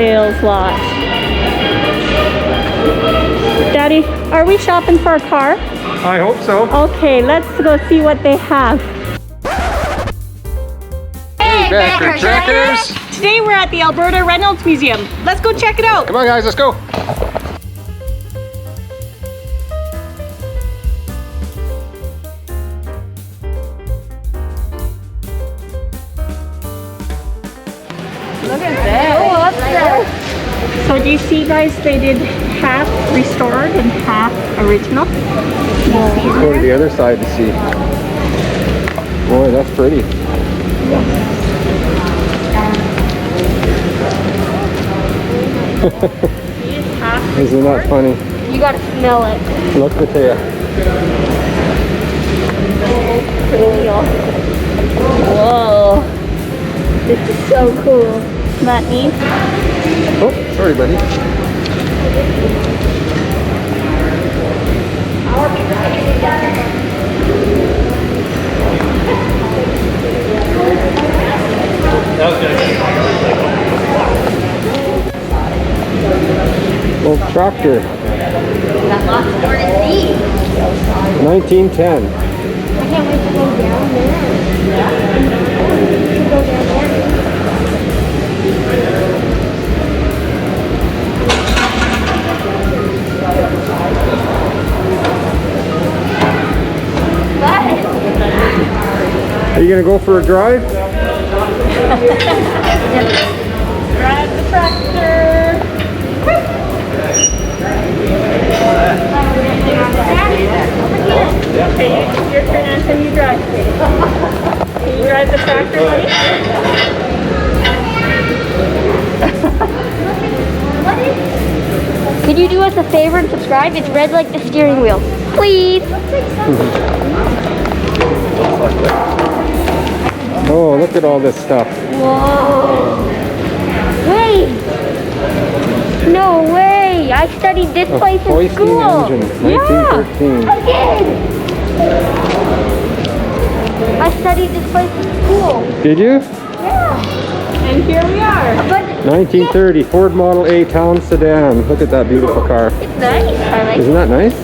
sales lot. Daddy, are we shopping for a car? I hope so. Okay, let's go see what they have. Hey, Becker checkers! Today we're at the Alberta Reynolds Museum. Let's go check it out. Come on guys, let's go. Look at that. Oh, up there. So do you see, guys, they did half restored and half original. Let's go to the other side to see. Boy, that's pretty. Isn't that funny? You gotta smell it. Look, Matea. Whoa. This is so cool. Isn't that neat? Oh, sorry, buddy. Old tractor. Got lots more to see. 1910. I can't wait to go down there. Yeah. To go down there. Are you gonna go for a drive? Drive the tractor. Okay, your turn until you drive. Can you drive the tractor, buddy? Could you do us a favor and subscribe? It's red like the steering wheel. Please. Oh, look at all this stuff. Whoa. Wait. No way. I studied this place in Hoisting school. engine, 1913. I did. I studied this place in school. Did you? Yeah. And here we are. But 1930 Ford Model A Town Sedan. Look at that beautiful car. it's nice. I like Isn't that nice?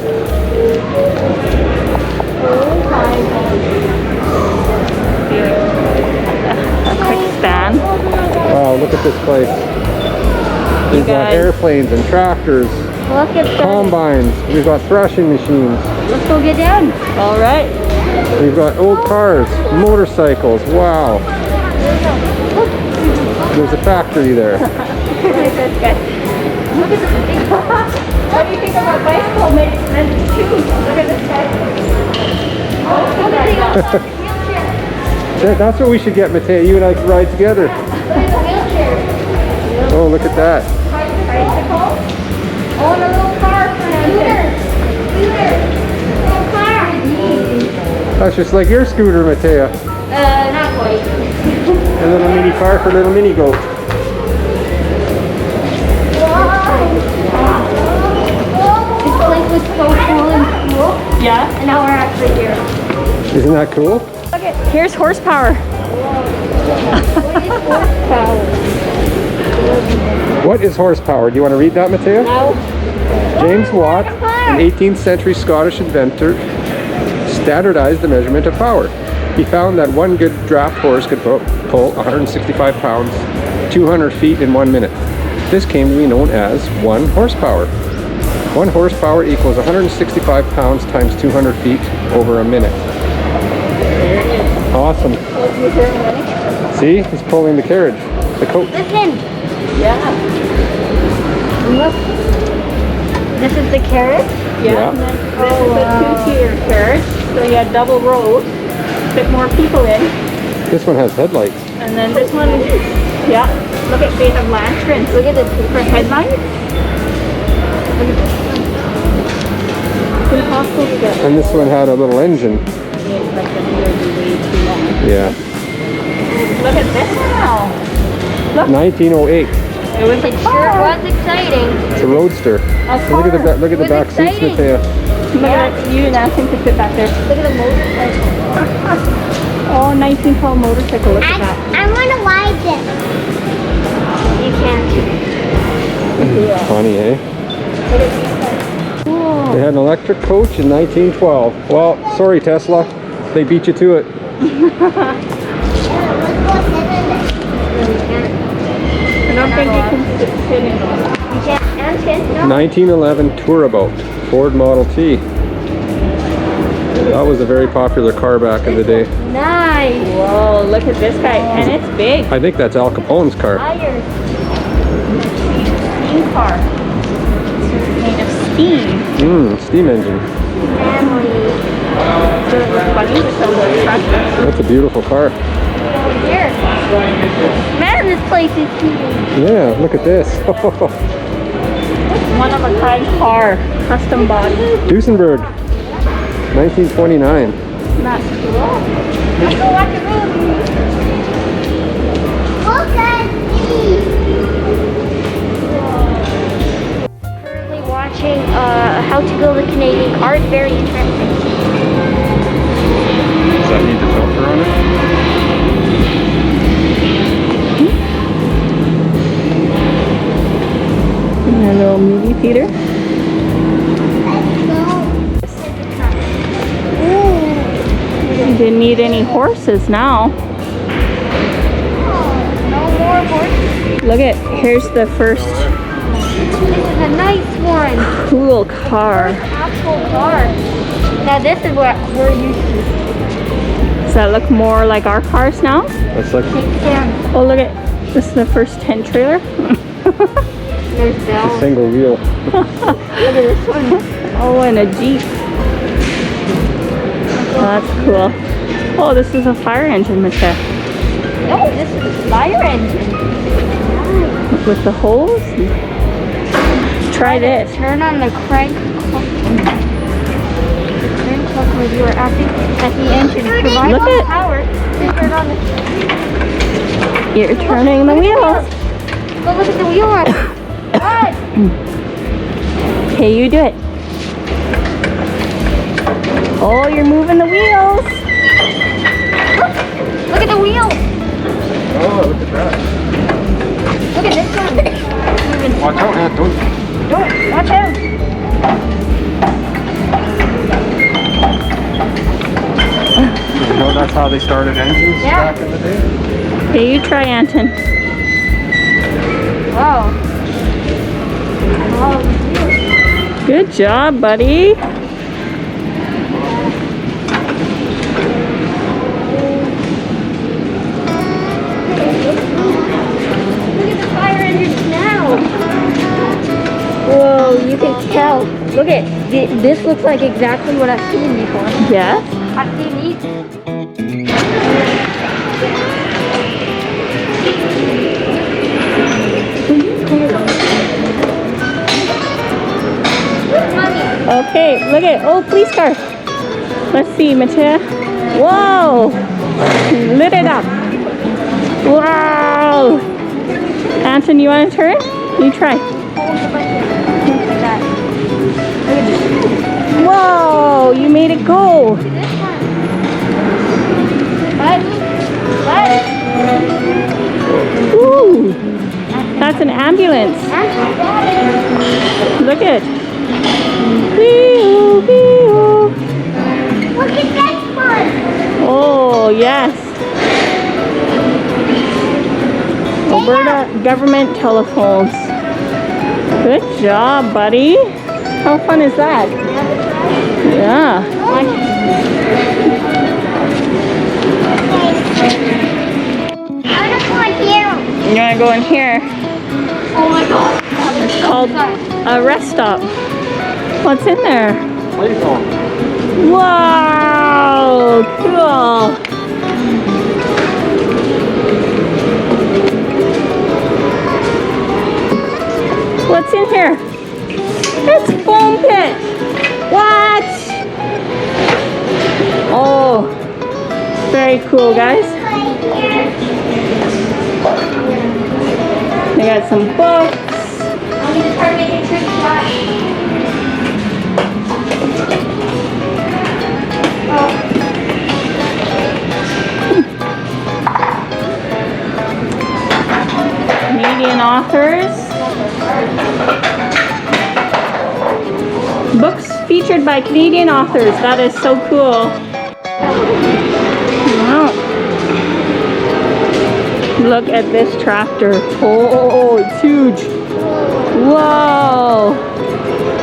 A quick span. Wow, look at this place. We've got guys. airplanes and tractors, Look at that. combines. We've got threshing machines. Let's go get down. All right. We've got old cars, motorcycles. Wow. There's a factory there. Look at this guy. Look at this big. What do you think of our bicycle made expensive shoes? Look at this guy. Look at the wheelchair. That's what we should get, Matea. You and I could ride together. Look at the wheelchair. Oh, look at that. Bicycle. Oh, and a little car for him. Scooter. Little car. That's just like your scooter, Matea. Not quite. A little mini car for little mini goat. This place was so cool in school, Yeah. and now we're actually here. Isn't that cool? Look at, here's horsepower. What is horsepower? Do you want to read that, Matea? No. James Watt, an 18th century Scottish inventor, standardized the measurement of power. He found that one good draft horse could pull 165 pounds, 200 feet in 1 minute. This came to be known as 1 horsepower. 1 horsepower equals 165 pounds times 200 feet over a minute. Awesome. See, he's pulling the carriage, the coach. Listen. Yeah. Look. This is the carriage. Yeah. And then this is a two-tier carriage, so you had double rows, fit more people in. This one has headlights. And then this one, yeah. Look at, they have lanterns. Look at this. For headlights. Look at this. It's impossible to get. And this one had a little engine. Yeah. Look at this now. Look. 1908. It was a It sure was exciting. It's a roadster. Look at the look at the It was back seats, exciting. Matea. Look at you and Ashton could fit back there. Look at the motorcycle. Oh, 1912 motorcycle. Look at that. I want to ride this. You can't. Funny, eh? Cool. They had an electric coach in 1912. Well, sorry Tesla, they beat you to it. I don't think you can sit in one. 1911 Tourabout, Ford Model T. That was a very popular car back in the day. Nice. Whoa, look at this guy. And it's big. I think that's Al Capone's car. Tires. Steam car. It's made of steam. Steam engine. Family. Funny with some little tractor. That's a beautiful car. Here. Man, this place is huge. Yeah, look at this. One of a kind car. Custom body. Duesenberg, 1929. That's cool. Let's go watch a movie. Look at these. Currently watching how to build a Canadian car. It's very interesting. Does that need the filter on it? A little movie theater. You didn't need any horses now. No more horses. Look at, here's the first This is a nice one. cool car. Actual car. Now this is what we're used to. Does that look more like our cars now? That's like Take it down. Oh, look at, this is the first tent trailer. There's a bells. single wheel. Look at this one. Oh, and a Jeep. Oh, that's cool. Oh, this is a fire engine, Michelle. No, this is a fire engine. With the hose. Try this. Turn on the crank. The crank when you are at the engine. Provide Look all the at- power. Then turn on the. You're turning the wheels. But look at the wheel arm. What? Okay, you do it. Oh, you're moving the wheels. Look at the wheel. Oh, look at that. Look at this one. Moving. Watch out, Aunt, don't. Don't. Watch out. You know that's how they started engines Yeah. back in the day? Okay, you try, Anton. Wow. Oh, Good job, buddy. look at the fire engines now. Whoa, you can tell. Look at this. Looks like exactly what I've seen before. Yes. I've seen these. Okay, look at, oh, police car. Let's see, Matea. Whoa! Lit it up. Wow! Anton, you want to turn? You try. Whoa! You made it go. Ooh! That's an ambulance. Look at. Wee-oo, wee-oo. Look at this one. Oh, yes. Alberta government telephones. Good job, buddy. How fun is that? Yeah. I want to go in here. You want to go in here? Oh my god. It's called a rest stop. What's in there? Playphone. Wow! Cool. What's in here? It's foam pit. What? Oh, very cool, guys. They got some books. I'm going to start making trick shots. Neat. Canadian authors. Books featured by Canadian authors. That is so cool. Wow. Look at this tractor. Oh, it's huge. Whoa.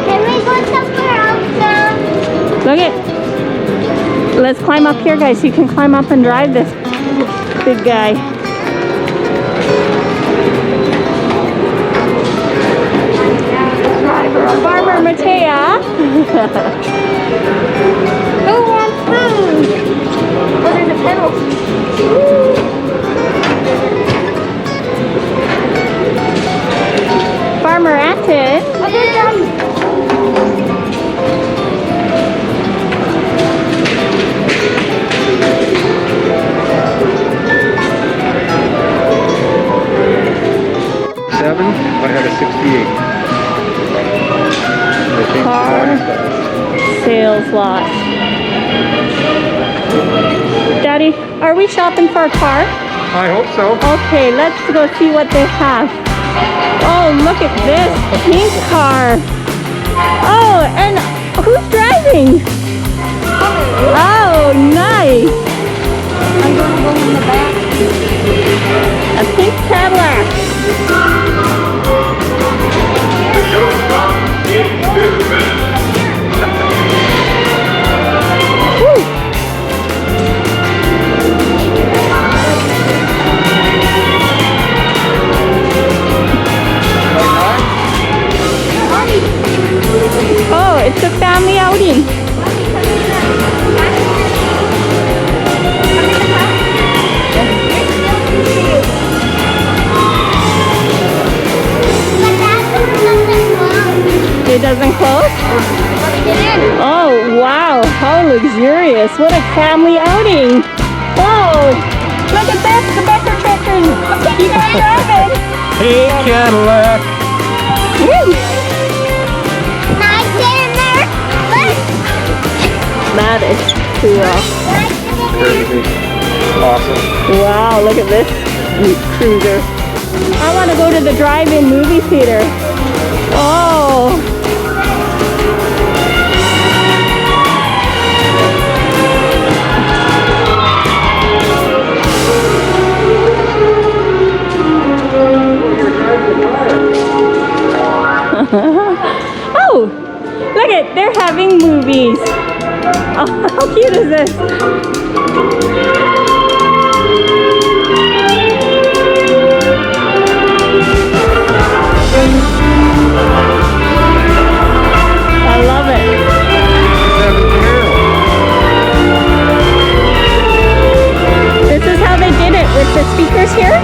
Can we go somewhere else now? Look at. Let's climb up here, guys. So you can climb up and drive this big guy. Farmer Matea. Who wants food? What are the pedals? Farmer Atten. What are them? I had a 68. I think Car sales lot. Daddy, are we shopping for a car? I hope so. Okay, let's go see what they have. Oh, look at this pink car. Oh, and who's driving? Oh, nice. I'm going to go in the back. A pink Cadillac. Woo. Oh, it's a family outing. It doesn't close? Oh, wow. How luxurious. What a family outing. Oh, look at this. The Becker tractor. You can drive it. Hey, Cadillac. Woo. Can I get in there? Look. That is cool. Crazy. Awesome. Wow, look at this cruiser. I want to go to the drive-in movie theater. Oh. Oh, look at, they're having movies. Oh, how cute is this? I love it. This is how they did it with the speakers here.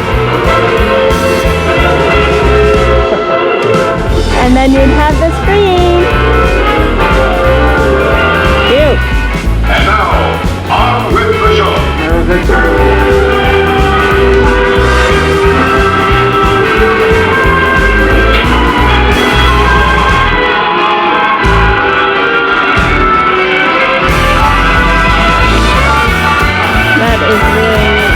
And then you'd have the screen. Cute. And now, on with the show. That is really neat.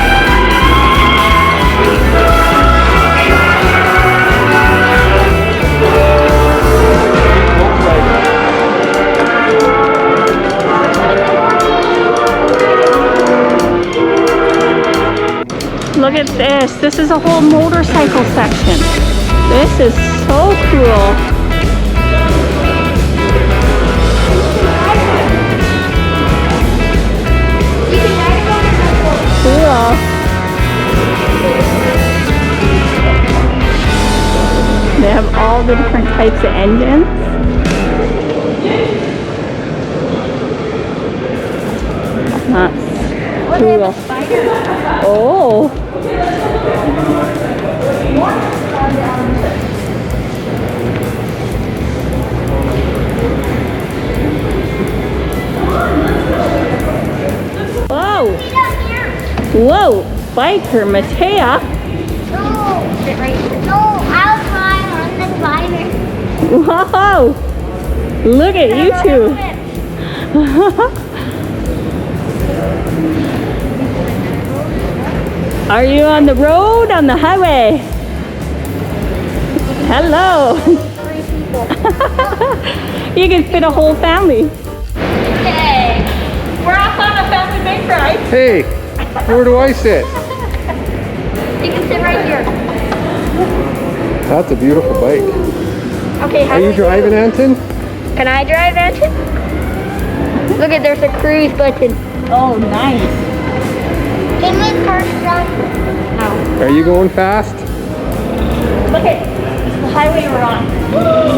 Look at this. This is a whole motorcycle section. This is so cool. Cool. They have all the different types of engines. That's cool. Oh. Whoa. Whoa. Biker Matea. No, I'll climb on the slider. Whoa. Look at you two. Are you on the road, on the highway? Hello. 3 people. You can fit a whole family. Hey, we're off on a family bike ride. Hey, where do I sit? You can sit right here. That's a beautiful bike. Okay, how Are do you we driving, Anton? Can I drive, Anton? Look at, there's a cruise button. Oh, nice. Can my car stop? No. Are you going fast? Look at the highway we're on.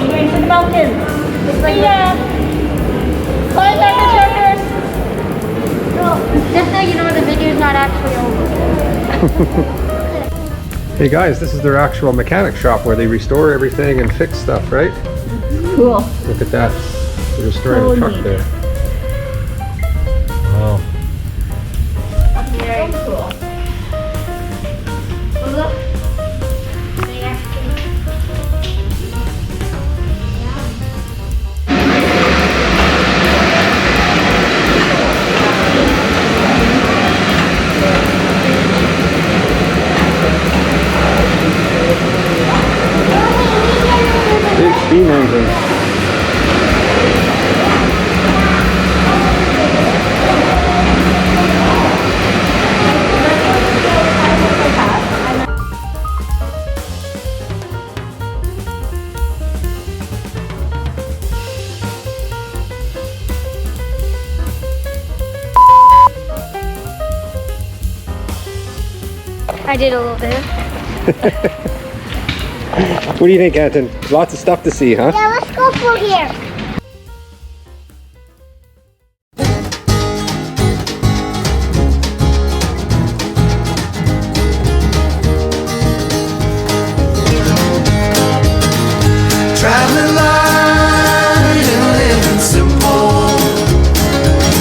Going to the mountains. Yeah. Bye, Dr. Checkers. Just so you know, the video's not actually over. Hey guys, this is their actual mechanic shop where they restore everything and fix stuff, right? Cool. Look at that. They're restoring So the truck neat. there. Wow. Very cool. Look. Big steam engine. I did a little bit. What do you think, Anton? Lots of stuff to see, huh? Yeah, let's go through here. Traveling light and living simple.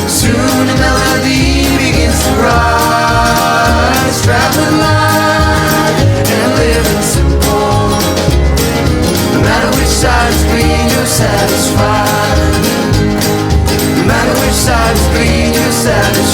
Soon a melody begins to rise. Traveling light and living simple. No matter which side is green, you're satisfied. No matter which side is green, you're satisfied.